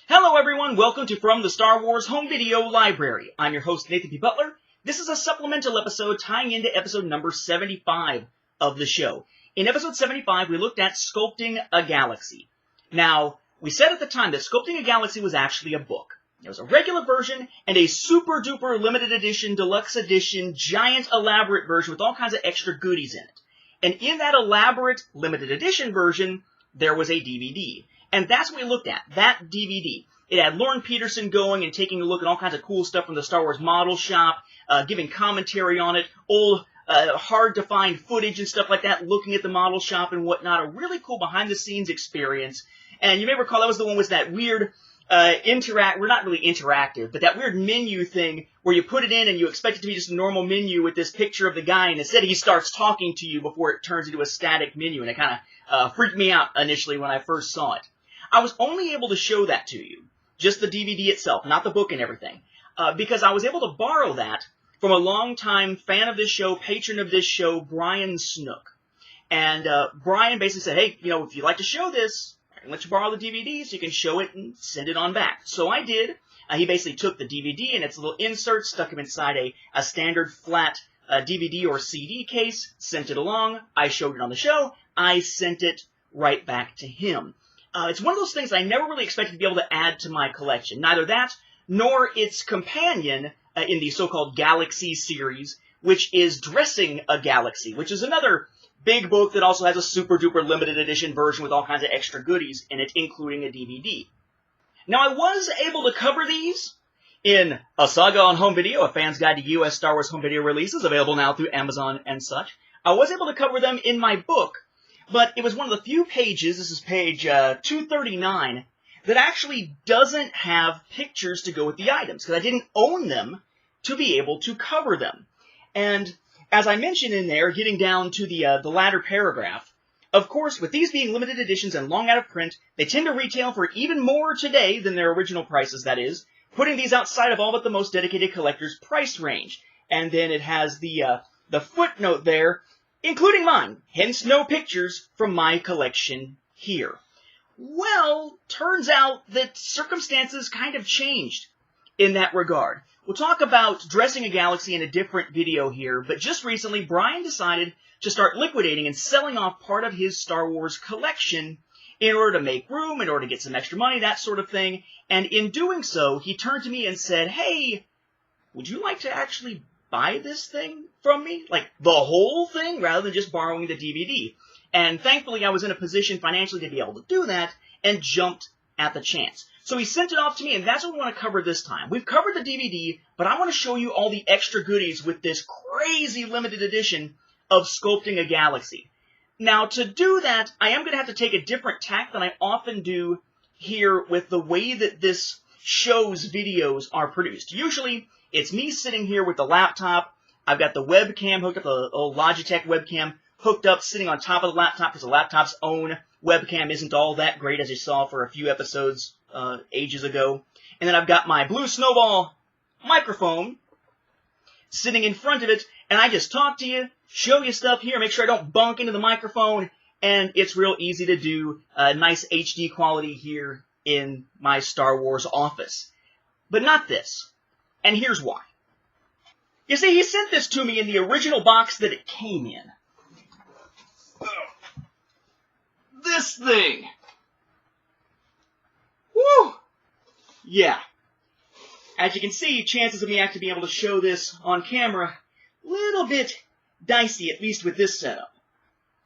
Hello everyone, welcome to From the Star Wars Home Video Library. I'm your host, Nathan P. Butler. This is a supplemental episode tying into episode number 75 of the show. In episode 75, we looked at Sculpting a Galaxy. Now, we said at the time that Sculpting a Galaxy was actually a book. There was a regular version and a super duper limited edition, deluxe edition, giant elaborate version with all kinds of extra goodies in it. And in that elaborate limited edition version, there was a DVD. And that's what we looked at, that DVD. It had Lauren Peterson going and taking a look at all kinds of cool stuff from the Star Wars model shop, giving commentary on it, old, hard-to-find footage and stuff like that, looking at the model shop and whatnot. A really cool behind-the-scenes experience. And you may recall that was the one with that weird we're not really interactive, but that weird menu thing where you put it in and you expect it to be just a normal menu with this picture of the guy, and instead he starts talking to you before it turns into a static menu, and it kind of freaked me out initially when I first saw it. I was only able to show that to you, just the DVD itself, not the book and everything, because I was able to borrow that from a longtime fan of this show, patron of this show, Brian Snook. And Brian basically said, hey, you know, if you'd like to show this, I can let you borrow the DVD so you can show it and send it on back. So I did. He basically took the DVD and its little insert, stuck them inside a standard flat DVD or CD case, sent it along. I showed it on the show. I sent it right back to him. It's one of those things I never really expected to be able to add to my collection. Neither that, nor its companion in the so-called Galaxy series, which is Dressing a Galaxy, which is another big book that also has a super-duper limited edition version with all kinds of extra goodies in it, including a DVD. Now, I was able to cover these in A Saga on Home Video, a fan's guide to U.S. Star Wars home video releases, available now through Amazon and such. I was able to cover them in my book, but it was one of the few pages, this is page 239, that actually doesn't have pictures to go with the items, because I didn't own them to be able to cover them. And as I mentioned in there, getting down to the latter paragraph, of course, with these being limited editions and long out of print, they tend to retail for even more today than their original prices, that is, putting these outside of all but the most dedicated collectors' price range. And then it has the footnote there, including mine, hence no pictures from my collection here. Well, turns out that circumstances kind of changed in that regard. We'll talk about Dressing a Galaxy in a different video here, but just recently, Brian decided to start liquidating and selling off part of his Star Wars collection in order to make room, in order to get some extra money, that sort of thing. And in doing so, he turned to me and said, hey, would you like to actually buy this thing from me? Like, the whole thing, rather than just borrowing the DVD. And thankfully, I was in a position financially to be able to do that, and jumped at the chance. So he sent it off to me, and that's what we want to cover this time. We've covered the DVD, but I want to show you all the extra goodies with this crazy limited edition of Sculpting a Galaxy. Now, to do that, I am going to have to take a different tack than I often do here with the way that this show's videos are produced. Usually, it's me sitting here with the laptop. I've got the webcam hooked up, the old Logitech webcam hooked up, sitting on top of the laptop, because the laptop's own webcam isn't all that great, as you saw for a few episodes ages ago. And then I've got my Blue Snowball microphone sitting in front of it, and I just talk to you, show you stuff here, make sure I don't bunk into the microphone, and it's real easy to do nice HD quality here in my Star Wars office. But not this. And here's why. You see, he sent this to me in the original box that it came in. This thing. Woo! Yeah. As you can see, chances of me actually being able to show this on camera, a little bit dicey, at least with this setup.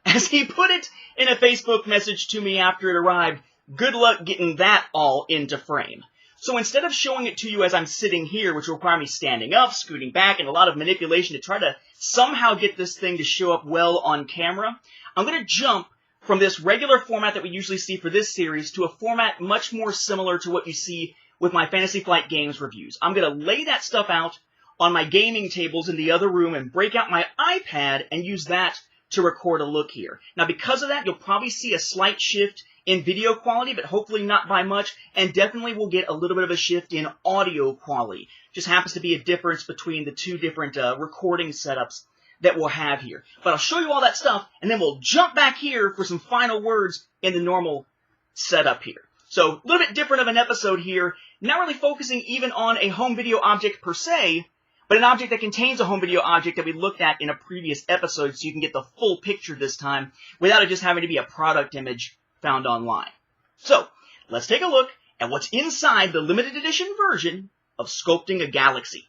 As he put it in a Facebook message to me after it arrived, good luck getting that all into frame. So instead of showing it to you as I'm sitting here, which will require me standing up, scooting back, and a lot of manipulation to try to somehow get this thing to show up well on camera, I'm going to jump from this regular format that we usually see for this series to a format much more similar to what you see with my Fantasy Flight Games reviews. I'm going to lay that stuff out on my gaming tables in the other room and break out my iPad and use that to record a look here. Now, because of that, you'll probably see a slight shift in video quality, but hopefully not by much, and definitely we'll get a little bit of a shift in audio quality. Just happens to be a difference between the two different recording setups that we'll have here. But I'll show you all that stuff, and then we'll jump back here for some final words in the normal setup here. So a little bit different of an episode here, not really focusing even on a home video object per se, but an object that contains a home video object that we looked at in a previous episode, so you can get the full picture this time without it just having to be a product image found online. So let's take a look at what's inside the limited edition version of Sculpting a Galaxy.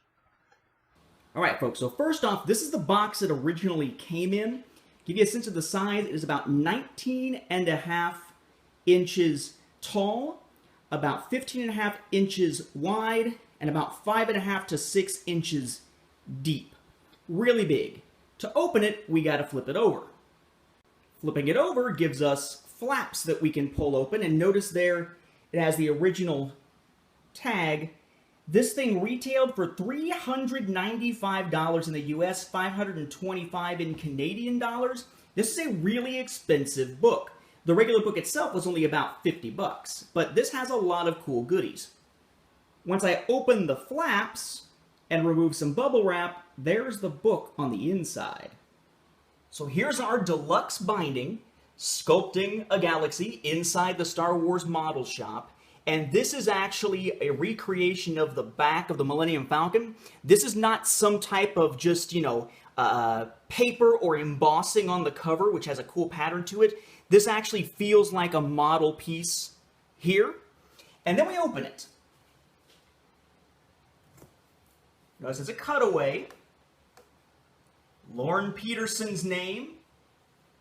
Alright folks, so first off, this is the box that originally came in. Give you a sense of the size, it is about 19.5 inches tall, about 15.5 inches wide, and about 5.5 to 6 inches deep. Really big. To open it, we gotta flip it over. Flipping it over gives us flaps that we can pull open, and notice there it has the original tag. This thing retailed for $395 in the US, $525 in Canadian dollars. This is a really expensive book. The regular book itself was only about 50 bucks, but this has a lot of cool goodies. Once I open the flaps and remove some bubble wrap, there's the book on the inside. So here's our deluxe binding, Sculpting a Galaxy, inside the Star Wars model shop. And this is actually a recreation of the back of the Millennium Falcon. This is not some type of just, paper or embossing on the cover, which has a cool pattern to it. This actually feels like a model piece here. And then we open it. Notice it's a cutaway. Lauren Peterson's name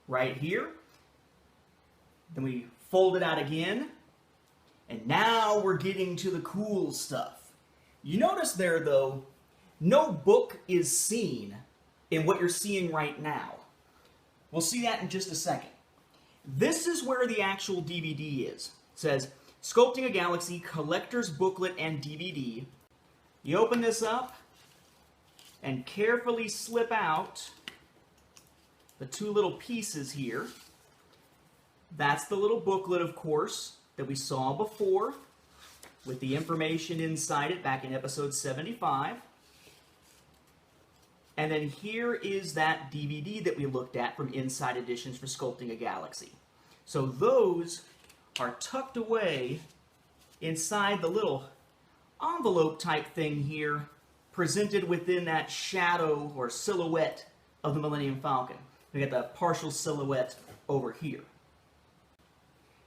right here. Then we fold it out again. And now we're getting to the cool stuff. You notice there, though, no book is seen in what you're seeing right now. We'll see that in just a second. This is where the actual DVD is. It says, Sculpting a Galaxy, Collector's Booklet and DVD. You open this up and carefully slip out the two little pieces here. That's the little booklet, of course, that we saw before with the information inside it back in episode 75. And then here is that DVD that we looked at from Inside Editions for Sculpting a Galaxy. So those are tucked away inside the little envelope type thing here, presented within that shadow or silhouette of the Millennium Falcon. We got the partial silhouette over here.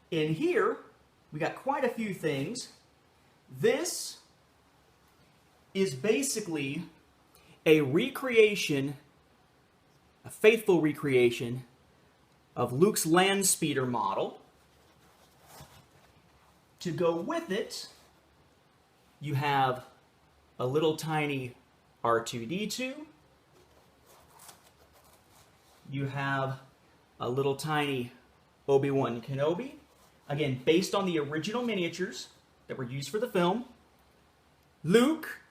In here, we got quite a few things. This is basically a recreation, a faithful recreation of Luke's land speeder model. To go with it, you have a little tiny R2-D2. You have a little tiny Obi-Wan Kenobi. Again, based on the original miniatures that were used for the film. Luke,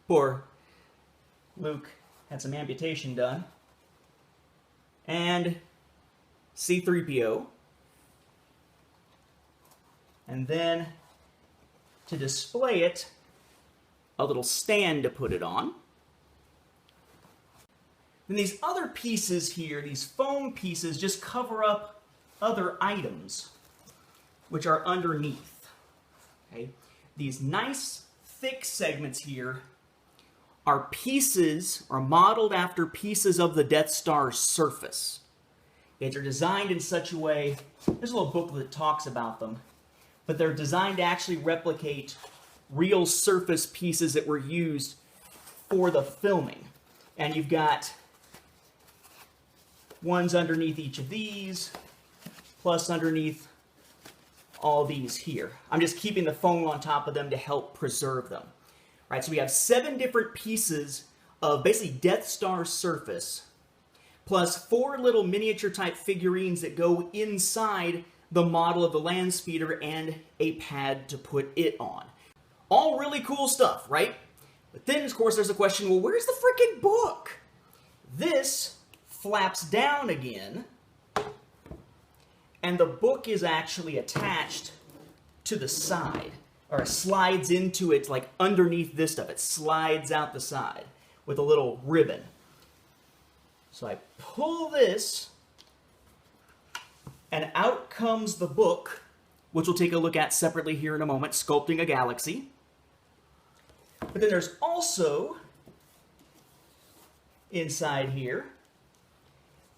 poor Luke had some amputation done. And C-3PO. And then, to display it, a little stand to put it on. Then these other pieces here, these foam pieces, just cover up other items which are underneath. Okay? These nice thick segments here are pieces, are modeled after pieces of the Death Star's surface. They're designed in such a way, there's a little booklet that talks about them, but they're designed to actually replicate real surface pieces that were used for the filming. And you've got ones underneath each of these, plus underneath all these here. I'm just keeping the foam on top of them to help preserve them. Right, so we have 7 different pieces of basically Death Star surface, plus 4 little miniature type figurines that go inside the model of the land speeder and a pad to put it on. All really cool stuff, right? But then, of course, there's a question, well, where's the freaking book? This flaps down again, and the book is actually attached to the side, or slides into it, like underneath this stuff. It slides out the side with a little ribbon. So I pull this, and out comes the book which we'll take a look at separately here in a moment, Sculpting a Galaxy. But then there's also, inside here,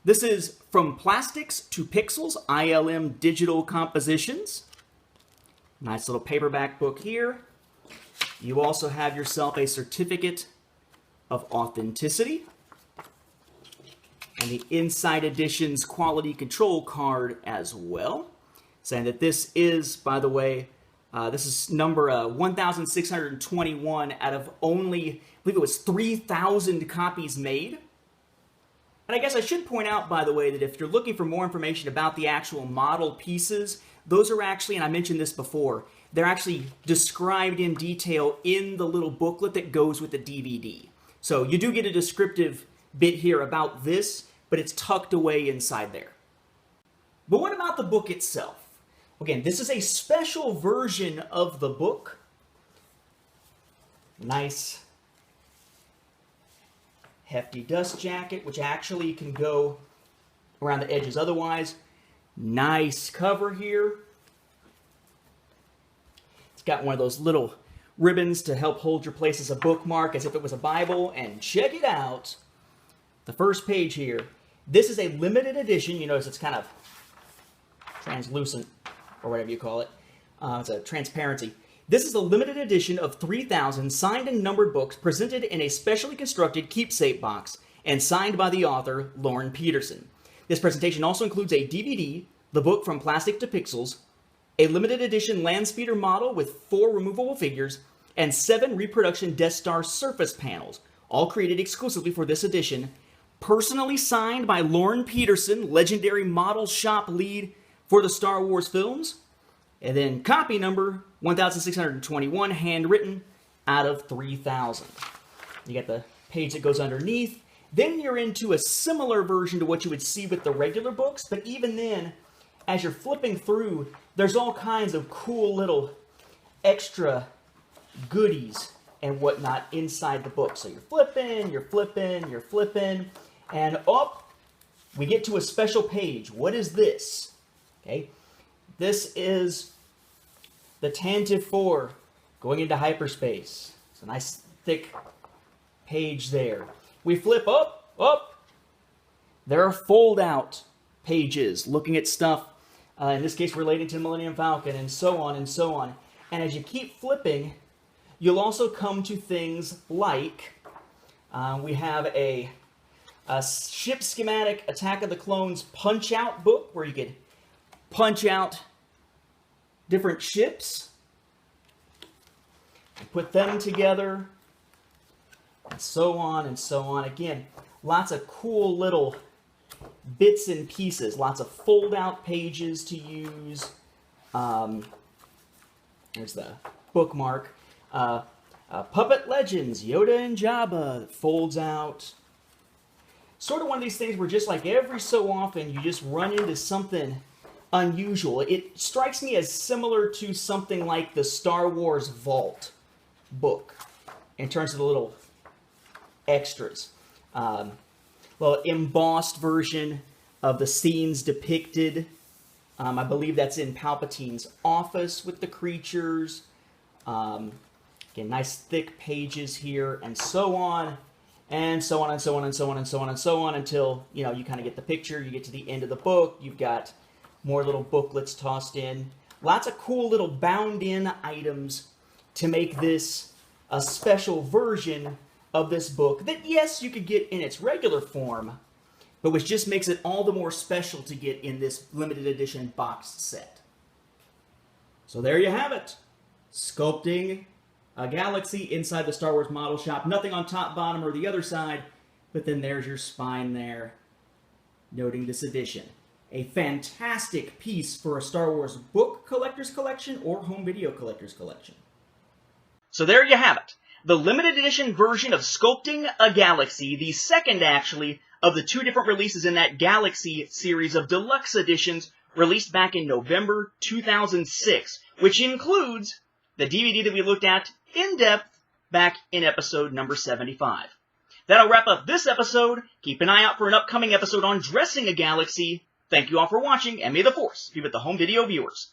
this is From Plastics to Pixels, ILM Digital Compositions. Nice little paperback book here. You also have yourself a certificate of authenticity and the Inside Edition's quality control card as well, saying that this is, by the way, this is number 1,621 out of only, I believe it was 3,000 copies made. And I guess I should point out, by the way, that if you're looking for more information about the actual model pieces, those are actually, and I mentioned this before, they're actually described in detail in the little booklet that goes with the DVD. So you do get a descriptive bit here about this, but it's tucked away inside there. But what about the book itself? Again, this is a special version of the book. Nice hefty dust jacket, which actually can go around the edges otherwise. Nice cover here. It's got one of those little ribbons to help hold your place as a bookmark, as if it was a Bible. And check it out. The first page here. This is a limited edition. You notice it's kind of translucent, or whatever you call it. It's a transparency. This is a limited edition of 3,000 signed and numbered books presented in a specially constructed keepsake box and signed by the author, Lauren Peterson. This presentation also includes a DVD, the book From Plastic to Pixels, a limited edition land speeder model with 4 removable figures, and 7 reproduction Death Star surface panels, all created exclusively for this edition, personally signed by Lauren Peterson, legendary model shop lead for the Star Wars films. And then copy number 1,621, handwritten out of 3,000. You got the page that goes underneath. Then you're into a similar version to what you would see with the regular books, but even then, as you're flipping through, there's all kinds of cool little extra goodies and whatnot inside the book. So you're flipping, you're flipping, you're flipping, and up, we get to a special page. What is this? Okay. This is the Tantive 4 going into hyperspace. It's a nice thick page there. We flip up, up. There are fold-out pages looking at stuff, in this case relating to Millennium Falcon, and so on and so on. And as you keep flipping, you'll also come to things like, we have a ship schematic Attack of the Clones punch-out book where you could punch out different ships and put them together, and so on and so on. Again, lots of cool little bits and pieces, lots of fold-out pages to use. There's the bookmark. Puppet Legends, Yoda and Jabba, that folds out. Sort of one of these things where just like every so often you just run into something unusual. It strikes me as similar to something like the Star Wars Vault book in terms of the little extras. Well, embossed version of the scenes depicted. I believe that's in Palpatine's office with the creatures. Again, nice thick pages here, and so on, and so on, and so on, and so on, and so on, and so on, until, you know, you kind of get the picture. You get to the end of the book. You've got more little booklets tossed in. Lots of cool little bound-in items to make this a special version of this book that, yes, you could get in its regular form, but which just makes it all the more special to get in this limited edition boxed set. So there you have it. Sculpting a Galaxy inside the Star Wars model shop. Nothing on top, bottom, or the other side, but then there's your spine there, noting this edition. A fantastic piece for a Star Wars book collector's collection or home video collector's collection. So there you have it. The limited edition version of Sculpting a Galaxy, the second, actually, of the 2 different releases in that Galaxy series of deluxe editions released back in November 2006, which includes the DVD that we looked at in depth back in episode number 75. That'll wrap up this episode. Keep an eye out for an upcoming episode on Dressing a Galaxy. Thank you all for watching, and may the Force be with the home video viewers.